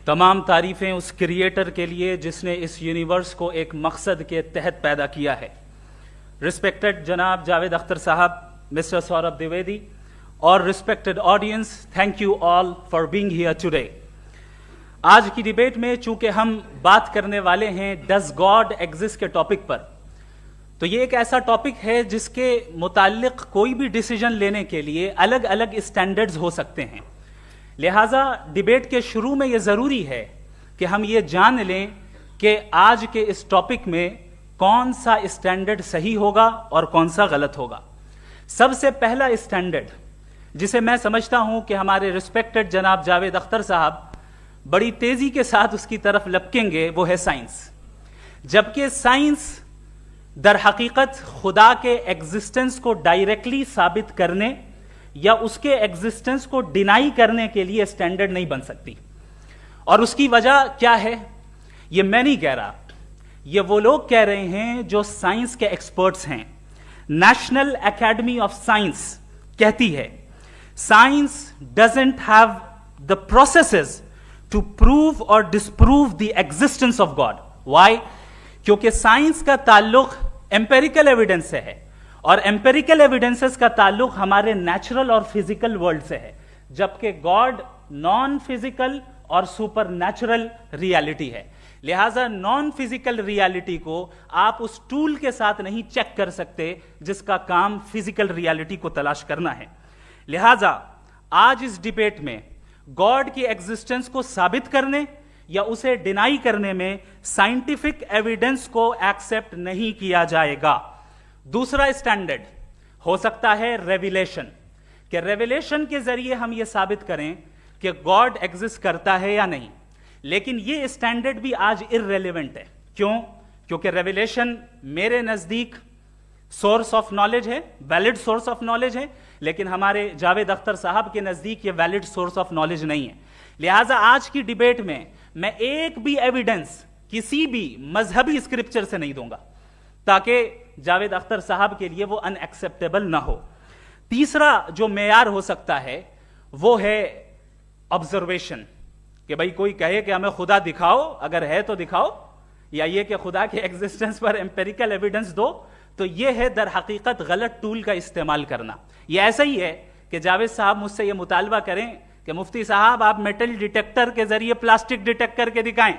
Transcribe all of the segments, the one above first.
تمام تعریفیں اس کریٹر کے لیے جس نے اس یونیورس کو ایک مقصد کے تحت پیدا کیا ہے. رسپیکٹڈ جناب جاوید اختر صاحب, مسٹر سوربھ دیویدی اور respected audience, thank you all for being here today. آج کی ڈیبیٹ میں چونکہ ہم بات کرنے والے ہیں ڈز گاڈ ایگزسٹ کے ٹاپک پر, تو یہ ایک ایسا ٹاپک ہے جس کے متعلق کوئی بھی ڈیسیجن لینے کے لیے الگ الگ اسٹینڈرڈز ہو سکتے ہیں. لہٰذا ڈیبیٹ کے شروع میں یہ ضروری ہے کہ ہم یہ جان لیں کہ آج کے اس ٹاپک میں کون سا اسٹینڈرڈ صحیح ہوگا اور کون سا غلط ہوگا. سب سے پہلا اسٹینڈرڈ جسے میں سمجھتا ہوں کہ ہمارے رسپیکٹڈ جناب جاوید اختر صاحب بڑی تیزی کے ساتھ اس کی طرف لپکیں گے, وہ ہے سائنس. جبکہ سائنس در حقیقت خدا کے ایگزسٹنس کو ڈائریکٹلی ثابت کرنے یا اس کے ایگزسٹنس کو ڈینائی کرنے کے لیے اسٹینڈرڈ نہیں بن سکتی. اور اس کی وجہ کیا ہے یہ میں نہیں کہہ رہا, یہ وہ لوگ کہہ رہے ہیں جو سائنس کے ایکسپرٹس ہیں. نیشنل اکیڈمی آف سائنس کہتی ہے science doesn't have the processes to prove اور disprove the existence of God. Why? کیونکہ سائنس کا تعلق ایمپیریکل ایویڈنس سے ہے, اور ایمپیریکل ایویڈنسز کا تعلق ہمارے نیچرل اور فزیکل ورلڈ سے ہے, جبکہ گاڈ نان فزیکل اور سپر نیچرل ریالٹی ہے. لہٰذا نان فزیکل ریالٹی کو آپ اس ٹول کے ساتھ نہیں چیک کر سکتے جس کا کام فزیکل ریالٹی کو تلاش کرنا ہے. لہٰذا آج اس ڈیبیٹ میں گاڈ کی ایگزسٹنس کو ثابت کرنے یا اسے ڈینائی کرنے میں سائنٹیفک ایویڈنس کو ایکسپٹ نہیں کیا جائے گا. دوسرا اسٹینڈرڈ ہو سکتا ہے ریویلیشن, کہ ریویلیشن کے ذریعے ہم یہ ثابت کریں کہ گاڈ ایگزسٹ کرتا ہے یا نہیں. لیکن یہ اسٹینڈرڈ بھی آج ارریلیونٹ ہے. کیوں؟ کیونکہ ریویلیشن میرے نزدیک سورس آف نالج ہے, ویلڈ سورس آف نالج ہے, لیکن ہمارے جاوید اختر صاحب کے نزدیک یہ ویلڈ سورس آف نالج نہیں ہے. لہٰذا آج کی ڈیبیٹ میں ایک بھی ایویڈنس کسی بھی مذہبی اسکرپچر سے نہیں دوں گا تاکہ جاوید اختر صاحب کے لیے وہ ان ایکسیپٹیبل نہ ہو. تیسرا جو معیار ہو سکتا ہے وہ ہے آبزرویشن, کہ بھائی کوئی کہے کہ ہمیں خدا دکھاؤ, اگر ہے تو دکھاؤ, یا یہ کہ خدا کے ایگزسٹنس پر ایمپیریکل ایویڈنس دو, تو یہ ہے در حقیقت غلط ٹول کا استعمال کرنا. یہ ایسا ہی ہے کہ جاوید صاحب مجھ سے یہ مطالبہ کریں کہ مفتی صاحب آپ میٹل ڈیٹیکٹر کے ذریعے پلاسٹک ڈیٹیکٹ کر کے دکھائیں.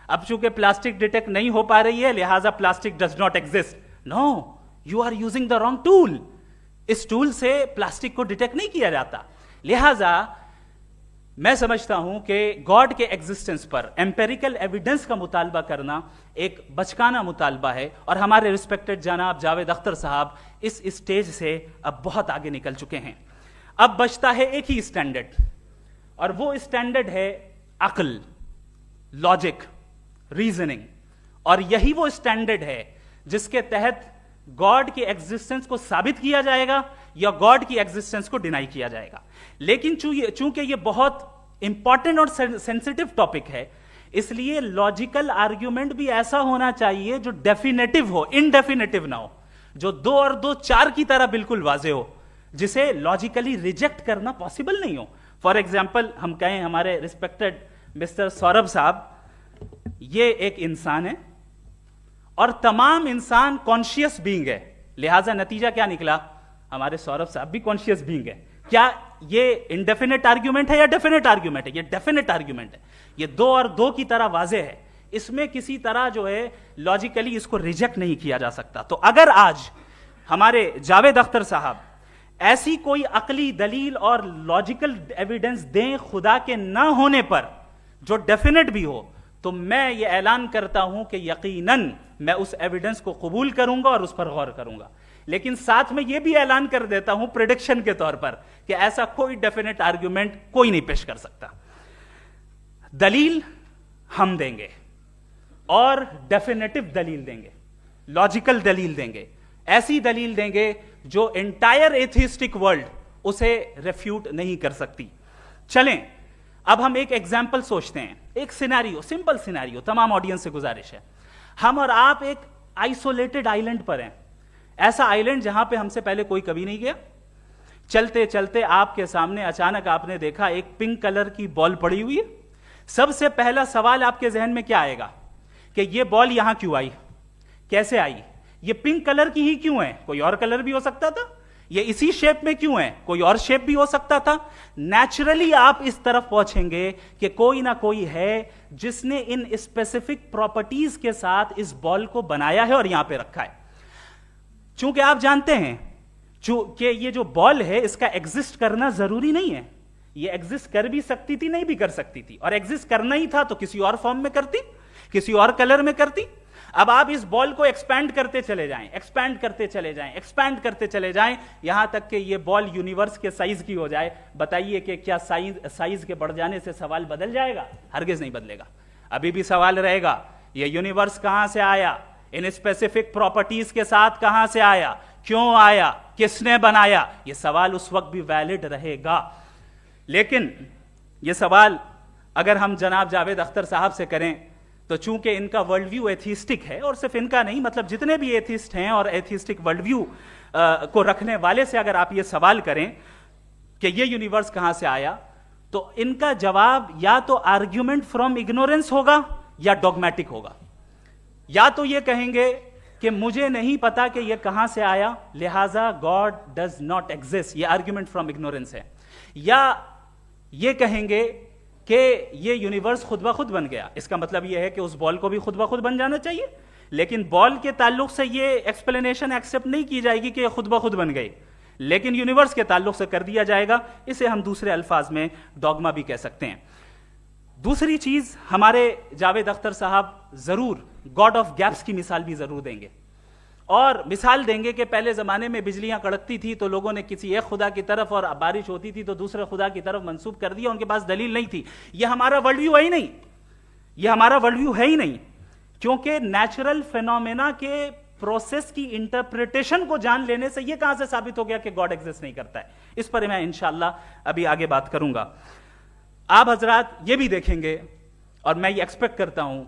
اب چونکہ پلاسٹک ڈیٹیکٹ نہیں ہو پا رہی ہے لہٰذا plastic does not exist. No, you are using the wrong tool. اس ٹول سے پلاسٹک کو ڈیٹیکٹ نہیں کیا جاتا. لہٰذا میں سمجھتا ہوں کہ گاڈ کے ایگزسٹنس پر ایمپیریکل ایویڈنس کا مطالبہ کرنا ایک بچکانہ مطالبہ ہے, اور ہمارے رسپیکٹڈ جناب جاوید اختر صاحب اس اسٹیج سے اب بہت آگے نکل چکے ہیں. اب بچتا ہے ایک ہی اسٹینڈرڈ, اور وہ اسٹینڈرڈ ہے عقل, لاجک, ریزننگ. اور یہی وہ اسٹینڈرڈ ہے جس کے تحت گاڈ کی ایگزسٹنس کو ثابت کیا جائے گا یا گاڈ کی ایگزسٹنس کو ڈینائی کیا جائے گا. لیکن چونکہ یہ بہت امپورٹنٹ اور سینسٹیو ٹاپک ہے, اس لیے لاجیکل آرگیومنٹ بھی ایسا ہونا چاہیے جو ڈیفینیٹو ہو, انڈیفینیٹو نہ ہو, جو 2 اور 2 4 کی طرح بالکل واضح ہو, جسے لاجیکلی ریجیکٹ کرنا پاسبل نہیں ہو. فار ایگزامپل ہم کہیں ہمارے رسپیکٹڈ مسٹر سوربھ صاحب یہ ایک انسان ہے اور تمام انسان کانشیس بینگ ہے, لہٰذا نتیجہ کیا نکلا, ہمارے سوربھ صاحب بھی کانشیس بینگ ہے. کیا یہ انڈیفینٹ آرگیومنٹ ہے یا ڈیفینٹ آرگیومنٹ ہے؟ یہ ڈیفینٹ آرگیومنٹ ہے. یہ 2 اور 2 کی طرح واضح ہے, اس میں کسی طرح جو ہے لاجیکلی اس کو ریجیکٹ نہیں کیا جا سکتا. تو اگر آج ہمارے جاوید اختر صاحب ایسی کوئی عقلی دلیل اور لاجیکل ایویڈنس دیں خدا کے نہ ہونے پر جو ڈیفینٹ بھی ہو, تو میں یہ اعلان کرتا ہوں کہ یقیناً میں اس ایویڈنس کو قبول کروں گا اور اس پر غور کروں گا. لیکن ساتھ میں یہ بھی اعلان کر دیتا ہوں پریڈکشن کے طور پر کہ ایسا کوئی ڈیفینٹ آرگیومنٹ کوئی نہیں پیش کر سکتا. دلیل ہم دیں گے اور ڈیفینیٹو دلیل دیں گے, لاجیکل دلیل دیں گے, ایسی دلیل دیں گے جو انٹائر ایتھیسٹک ورلڈ اسے ریفیوٹ نہیں کر سکتی. چلیں اب ہم ایک ایگزامپل سوچتے ہیں, ایک سینیریو, سمپل سینیریو. تمام آڈینس سے گزارش ہے, ہم اور آپ ایک آئسولیٹڈ آئیلینڈ پر ہیں, ایسا آئیلینڈ جہاں پہ ہم سے پہلے کوئی کبھی نہیں گیا. چلتے چلتے آپ کے سامنے اچانک آپ نے دیکھا ایک پنک کلر کی بال پڑی ہوئی ہے, سب سے پہلا سوال آپ کے ذہن میں کیا آئے گا کہ یہ بال یہاں کیوں آئی, کیسے آئی, یہ پنک کلر کی ہی کیوں ہے, کوئی اور کلر بھی ہو سکتا تھا, یہ اسی شیپ میں کیوں ہے, کوئی اور شیپ بھی ہو سکتا تھا. نیچرلی آپ اس طرف پہنچیں گے کہ کوئی نہ کوئی ہے جس نے ان اسپیسیفک پراپرٹیز کے ساتھ اس بال کو بنایا ہے اور یہاں پہ رکھا ہے. چونکہ آپ جانتے ہیں کہ یہ جو بال ہے اس کا ایگزسٹ کرنا ضروری نہیں ہے, یہ ایگزسٹ کر بھی سکتی تھی, نہیں بھی کر سکتی تھی, اور ایگزسٹ کرنا ہی تھا تو کسی اور فارم میں کرتی, کسی اور کلر میں کرتی. اب آپ اس بال کو ایکسپینڈ کرتے چلے جائیں, ایکسپینڈ کرتے چلے جائیں, ایکسپینڈ کرتے چلے جائیں, یہاں تک کہ یہ بال یونیورس کے سائز کی ہو جائے. بتائیے کہ کیا سائز کے بڑھ جانے سے سوال بدل جائے گا؟ ہرگز نہیں بدلے گا. ابھی بھی سوال رہے گا یہ یونیورس کہاں سے آیا, ان اسپیسیفک پراپرٹیز کے ساتھ کہاں سے آیا, کیوں آیا, کس نے بنایا. یہ سوال اس وقت بھی ویلڈ رہے گا. لیکن یہ سوال اگر ہم جناب جاوید اختر صاحب سے کریں تو چونکہ ان کا ورلڈ ویو ایتھیسٹک ہے, اور صرف ان کا نہیں, مطلب جتنے بھی ایتھیسٹ ہیں اور ایتھیسٹک ورلڈ ویو کو رکھنے والے سے اگر آپ یہ سوال کریں کہ یہ یونیورس کہاں سے آیا, تو ان کا جواب یا تو آرگیومنٹ فرام اگنورینس ہوگا یا ڈوگمیٹک ہوگا. یا تو یہ کہیں گے کہ مجھے نہیں پتا کہ یہ کہاں سے آیا, لہذا گاڈ ڈز ناٹ ایگزسٹ, یہ آرگیومنٹ فرام اگنورینس ہے. یا یہ کہیں گے کہ یہ یونیورس خود بخود بن گیا. اس کا مطلب یہ ہے کہ اس بال کو بھی خود بخود بن جانا چاہیے, لیکن بال کے تعلق سے یہ ایکسپلینیشن ایکسپٹ نہیں کی جائے گی کہ یہ خود بخود بن گئی, لیکن یونیورس کے تعلق سے کر دیا جائے گا. اسے ہم دوسرے الفاظ میں ڈوگما بھی کہہ سکتے ہیں. دوسری چیز, ہمارے جاوید اختر صاحب ضرور گاڈ آف گیپس کی مثال بھی ضرور دیں گے, اور مثال دیں گے کہ پہلے زمانے میں بجلیاں کڑکتی تھی تو لوگوں نے کسی ایک خدا کی طرف, اور بارش ہوتی تھی تو دوسرے خدا کی طرف منسوب کر دیا, ان کے پاس دلیل نہیں تھی. یہ ہمارا ورلڈ ویو ہے ہی نہیں, یہ ہمارا ورلڈ ویو ہے ہی نہیں, کیونکہ نیچرل فینومینا کے پروسیس کی انٹرپریٹیشن کو جان لینے سے یہ کہاں سے ثابت ہو گیا کہ گاڈ ایگزسٹ نہیں کرتا ہے. اس پر میں انشاءاللہ ابھی آگے بات کروں گا. آپ حضرات یہ بھی دیکھیں گے, اور میں یہ ایکسپیکٹ کرتا ہوں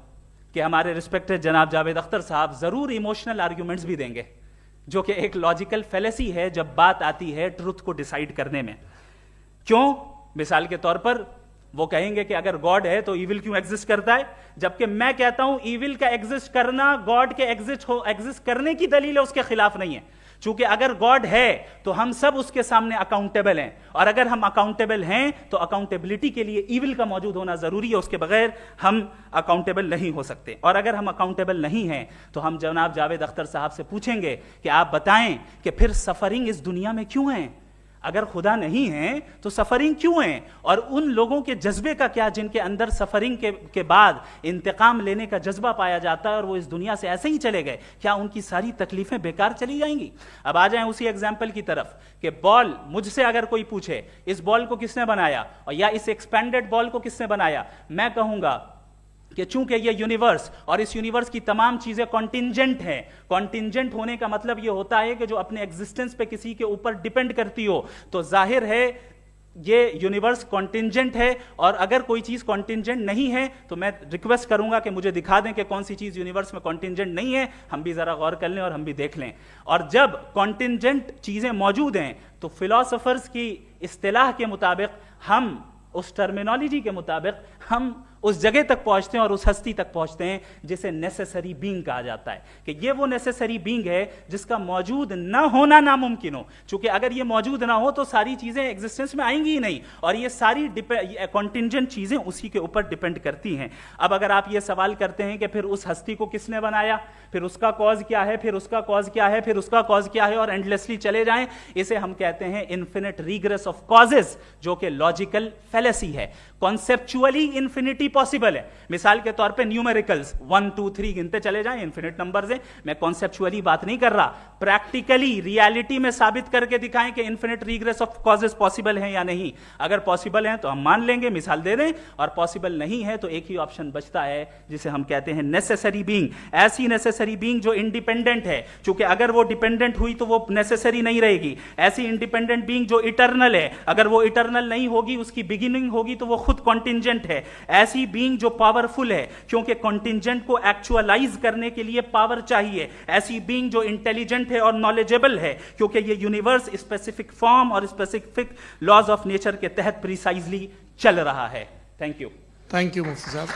کہ ہمارے رسپیکٹڈ جناب جاوید اختر صاحب ضرور ایموشنل آرگیومنٹس بھی دیں گے, جو کہ ایک لاجیکل فیلیسی ہے جب بات آتی ہے ٹروتھ کو ڈیسائیڈ کرنے میں. کیوں؟ مثال کے طور پر وہ کہیں گے کہ اگر گاڈ ہے تو ایول کیوں ایگزسٹ کرتا ہے, جبکہ میں کہتا ہوں ایول کا ایگزسٹ کرنا گاڈ کے ایگزسٹ کرنے کی دلیل ہے, اس کے خلاف نہیں ہے. چونکہ اگر گاڈ ہے تو ہم سب اس کے سامنے اکاؤنٹیبل ہیں, اور اگر ہم اکاؤنٹیبل ہیں تو اکاؤنٹیبلٹی کے لیے ایول کا موجود ہونا ضروری ہے, اس کے بغیر ہم اکاؤنٹیبل نہیں ہو سکتے. اور اگر ہم اکاؤنٹیبل نہیں ہیں تو ہم جناب جاوید اختر صاحب سے پوچھیں گے کہ آپ بتائیں کہ پھر سفرنگ اس دنیا میں کیوں ہیں؟ اگر خدا نہیں ہے تو سفرنگ کیوں ہیں؟ اور ان لوگوں کے جذبے کا کیا جن کے اندر سفرنگ کے بعد انتقام لینے کا جذبہ پایا جاتا ہے اور وہ اس دنیا سے ایسے ہی چلے گئے, کیا ان کی ساری تکلیفیں بیکار چلی جائیں گی؟ اب آ جائیں اسی ایگزامپل کی طرف کہ بال, مجھ سے اگر کوئی پوچھے اس بال کو کس نے بنایا, اور یا اس ایکسپینڈڈ بال کو کس نے بنایا, میں کہوں گا کہ چونکہ یہ یونیورس اور اس یونیورس کی تمام چیزیں کانٹینجنٹ ہیں. کانٹینجنٹ ہونے کا مطلب یہ ہوتا ہے کہ جو اپنے ایگزسٹنس پہ کسی کے اوپر ڈیپینڈ کرتی ہو, تو ظاہر ہے یہ یونیورس کانٹینجنٹ ہے. اور اگر کوئی چیز کانٹینجنٹ نہیں ہے تو میں ریکویسٹ کروں گا کہ مجھے دکھا دیں کہ کون سی چیز یونیورس میں کانٹینجنٹ نہیں ہے, ہم بھی ذرا غور کر لیں اور ہم بھی دیکھ لیں. اور جب کانٹینجنٹ چیزیں موجود ہیں تو فلاسفرز کی اصطلاح کے مطابق, ہم اس ٹرمینالوجی کے مطابق ہم اس جگہ تک پہنچتے ہیں اور اس ہستی تک پہنچتے ہیں جسے نیسیسری بینگ کہا جاتا ہے, کہ یہ وہ نیسیسری بینگ ہے جس کا موجود نہ ہونا ناممکن ہو. چونکہ اگر یہ موجود نہ ہو تو ساری چیزیں ایگزسٹنس میں آئیں گی ہی نہیں, اور یہ ساری کانٹینجنٹ چیزیں اسی کے اوپر ڈیپینڈ کرتی ہیں. اب اگر آپ یہ سوال کرتے ہیں کہ پھر اس ہستی کو کس نے بنایا, پھر اس کا کاز کیا ہے, پھر اس کا کاز کیا ہے, پھر اس کا کاز کیا ہے, اور اینڈلیسلی چلے جائیں, اسے ہم کہتے ہیں انفینٹ ریگریس آف کازز, جو کہ لاجیکل فیلیسی ہے. کانسیپچولی انفینٹی پاسبل ہے. مثال کے طور پہ نیومیریکلز 1 2 3 گنتے چلے جائیں, انفینٹ نمبرز ہیں. میں کانسیپچولی بات نہیں کر رہا, پریکٹیکلی ریالٹی میں ثابت کر کے دکھائیں کہ infinite regress of causes possible ہیں یا نہیں. اگر پاسبل ہیں تو ہم مان لیں گے, مثال دے دیں, اور پاسبل نہیں ہے تو ایک ہی آپشن بچتا ہے جسے ہم کہتے ہیں نیسیسری بینگ. ایسی نیسیسری بینگ جو انڈیپینڈنٹ ہے, چونکہ اگر وہ ڈیپینڈنٹ ہوئی تو وہ نیسیسری نہیں رہے گی. ایسی انڈیپینڈنٹ بینگ جو اٹرنل ہے, اگر وہ اٹرنل نہیں ہوگی, اس کی بگننگ ہوگی تو وہ خود کانٹینجنٹ ہے. ایسی بینگ جو پاورفل ہے, کیونکہ کانٹینجنٹ کو ایکچوالائز کرنے کے لیے پاور چاہیے. ایسی بینگ جو انٹیلیجنٹ ہے اور نالجبل ہے, کیونکہ یہ یونیورس اسپیسیفک فارم اور اسپیسیفک لاز آف نیچر کے تحت پریسائزلی چل رہا ہے. Thank you. تھینک یو مفتی صاحب.